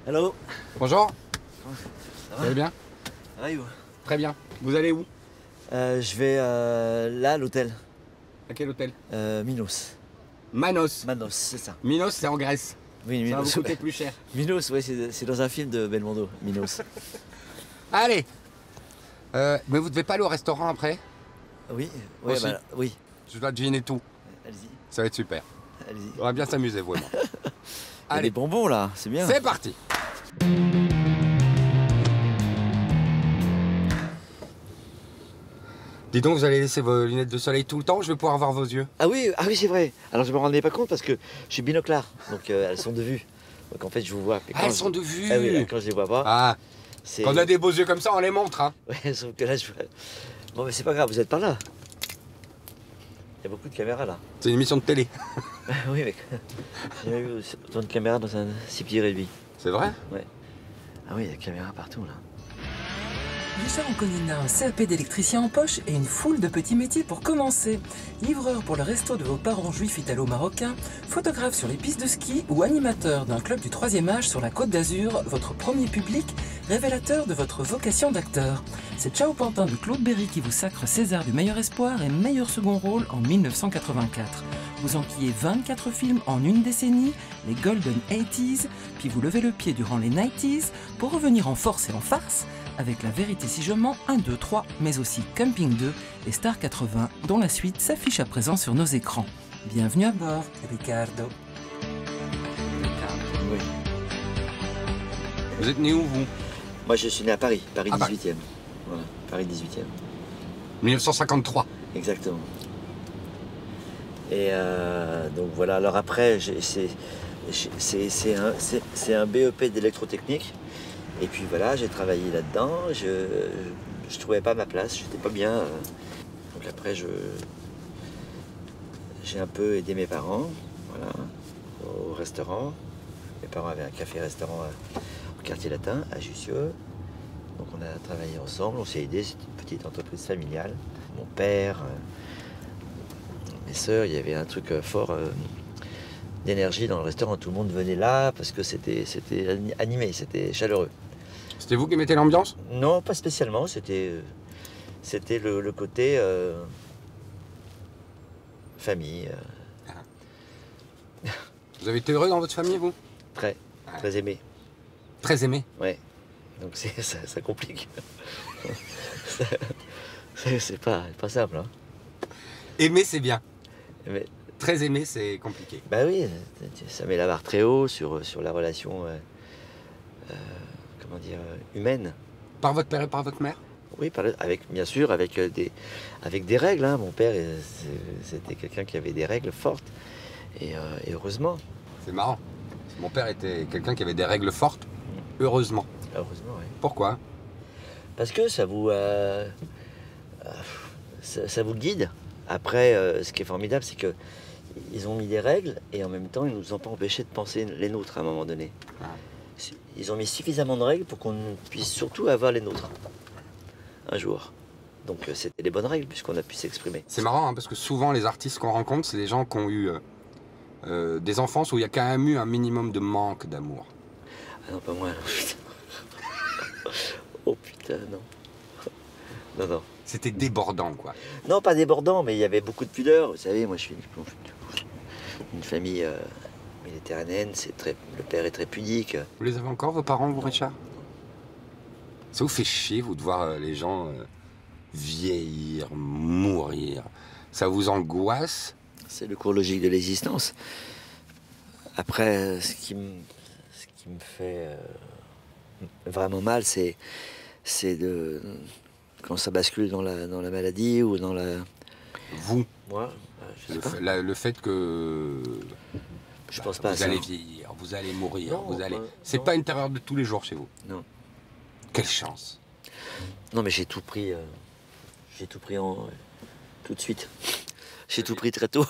Hello. Bonjour. Ça Vous allez bien? Ça va, you? Très bien. Vous allez où? Je vais là à l'hôtel. À quel hôtel? Minos. Manos. Manos, c'est ça. Minos, c'est en Grèce. Oui, Ça va vous Minos. coûter plus cher. Minos, ouais, c'est dans un film de Belmondo. Minos. Allez. Mais vous devez pas aller au restaurant après? Oui, ouais, Aussi. bah, oui. Je dois deviner tout. Allez-y, Ça va être super. allez-y. On va bien s'amuser, vraiment. Il y a Allez, des bonbons là, c'est bien. c'est parti. Dis donc, vous allez laisser vos lunettes de soleil tout le temps? Je vais pouvoir voir vos yeux. Ah oui, c'est vrai. Alors je me rendais pas compte parce que je suis binoclard, donc elles sont de vue. Donc en fait je vous vois. Mais Ah, quand elles je- sont de vue. Ah oui, quand je les vois pas, Ah, c'est. quand on a des beaux yeux comme ça, on les montre, hein. Ouais, sauf que là je. Bon, mais c'est pas grave, vous êtes par là. Il y a beaucoup de caméras là. C'est une émission de télé. Oui, mais j'ai jamais vu autant de caméras dans un si petit réduit. C'est vrai? Ah oui, il y a des caméras partout là. Richard Anconina, un CAP d'électricien en poche et une foule de petits métiers pour commencer. Livreur pour le resto de vos parents juifs italo-marocains, photographe sur les pistes de ski ou animateur d'un club du 3e âge sur la Côte d'Azur, votre premier public, révélateur de votre vocation d'acteur. C'est Ciao Pantin de Claude Berry qui vous sacre César du meilleur espoir et meilleur second rôle en 1984. Vous enquillez 24 films en une décennie, les Golden 80s, puis vous levez le pied durant les 90s pour revenir en force et en farce avec La Vérité si je mens 1, 2, 3, mais aussi Camping 2 et Star 80, dont la suite s'affiche à présent sur nos écrans. Bienvenue à bord, Ricardo. Oui. Vous êtes né où, vous? Moi je suis né à Paris, Paris Ah, 18e. Voilà, Paris 18e. 1953. Exactement. Et donc voilà, alors après, c'est un BEP d'électrotechnique. Et puis voilà, j'ai travaillé là-dedans. Je trouvais pas ma place, j'étais pas bien. Donc après, j'ai un peu aidé mes parents, voilà, au restaurant. Mes parents avaient un café-restaurant au quartier latin, à Jussieu. Donc on a travaillé ensemble, on s'est aidés, c'était une petite entreprise familiale. Mon père, mes sœurs, il y avait un truc fort d'énergie dans le restaurant. Tout le monde venait là parce que c'était animé, c'était chaleureux. C'était vous qui mettez l'ambiance? Non, pas spécialement, c'était le côté famille. Vous avez été heureux dans votre famille, vous? Très, très aimé. Très aimé. Ouais. Donc ça complique. C'est pas simple. Hein. Aimer, c'est bien. Mais, Très aimé, c'est compliqué. bah oui, ça met la barre très haut sur la relation comment dire, humaine. Par votre père et par votre mère? Oui, bien sûr, avec des règles. Hein. Mon père, c'était quelqu'un qui avait des règles fortes. Et heureusement. C'est marrant. Mon père était quelqu'un qui avait des règles fortes. Heureusement. Heureusement, oui. Pourquoi? Parce que ça vous guide. Après, ce qui est formidable, c'est que ils ont mis des règles et en même temps, ils nous ont pas empêché de penser les nôtres à un moment donné. Ah. Ils ont mis suffisamment de règles pour qu'on puisse surtout avoir les nôtres un jour. Donc c'était les bonnes règles puisqu'on a pu s'exprimer. C'est marrant hein, parce que souvent les artistes qu'on rencontre, c'est des gens qui ont eu des enfances où il y a quand même eu un minimum de manque d'amour. Ah non, pas moi. Non. Oh putain, non. Non, non. C'était débordant, quoi. Non, pas débordant, mais il y avait beaucoup de pudeur. Vous savez, moi je suis une famille méditerranéenne, le père est très pudique. Vous les avez encore, vos parents, vous, Richard? Ça vous fait chier, vous, de voir les gens vieillir, mourir? Ça vous angoisse? C'est le cours logique de l'existence. Après, ce qui me fait vraiment mal, c'est quand ça bascule dans la maladie ou dans la... Vous? Moi, je sais pas. Le fait que... Je pense pas à vous ça. allez vieillir, vous allez mourir, Non, vous allez... non. C'est pas une terreur de tous les jours chez vous? Non. Quelle chance! Non, mais j'ai tout pris tout de suite. J'ai tout pris très tôt.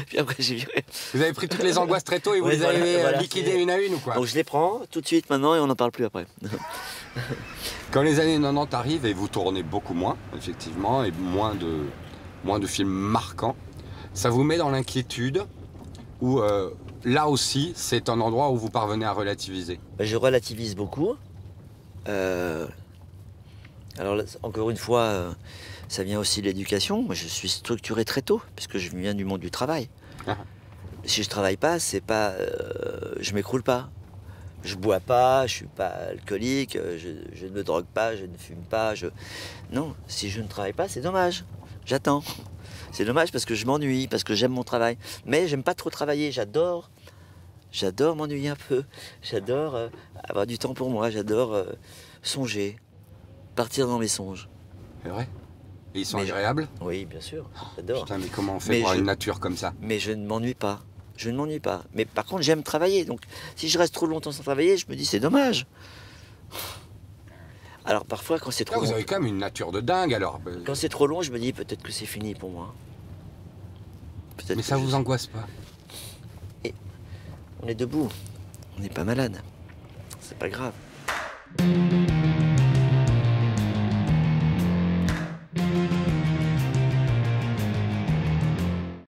Puis après, j'ai viré. Vous avez pris toutes les angoisses très tôt et vous Oui, les avez voilà, liquidées c'est- une à une ou quoi? Donc je les prends tout de suite maintenant et on n'en parle plus après. Quand les années 90 arrivent et vous tournez beaucoup moins, effectivement, et moins de films marquants, ça vous met dans l'inquiétude Ou là aussi, c'est un endroit où vous parvenez à relativiser? Ben, je relativise beaucoup. Alors là, encore une fois, ça vient aussi de l'éducation. Moi, je suis structuré très tôt, puisque je viens du monde du travail. Ah. Si je travaille pas, c'est pas, je m'écroule pas. Je bois pas, je suis pas alcoolique, je ne me drogue pas, je ne fume pas. Non, si je ne travaille pas, c'est dommage. J'attends. C'est dommage parce que je m'ennuie, parce que j'aime mon travail. Mais j'aime pas trop travailler. J'adore m'ennuyer un peu. J'adore avoir du temps pour moi. J'adore songer, partir dans mes songes. C'est vrai? Et ils sont Mais agréables? Oui, bien sûr. J'adore. Putain, mais comment on fait Mais pour avoir je- une nature comme ça? Mais je ne m'ennuie pas. Je ne m'ennuie pas. Mais par contre, j'aime travailler. Donc, si je reste trop longtemps sans travailler, je me dis c'est dommage. Alors parfois, quand c'est Là, trop vous long, avez quand même une nature de dingue alors. quand c'est trop long, je me dis peut-être que c'est fini pour moi. Peut-être Mais que ça je- vous angoisse pas? On est debout. On n'est pas malade. C'est pas grave.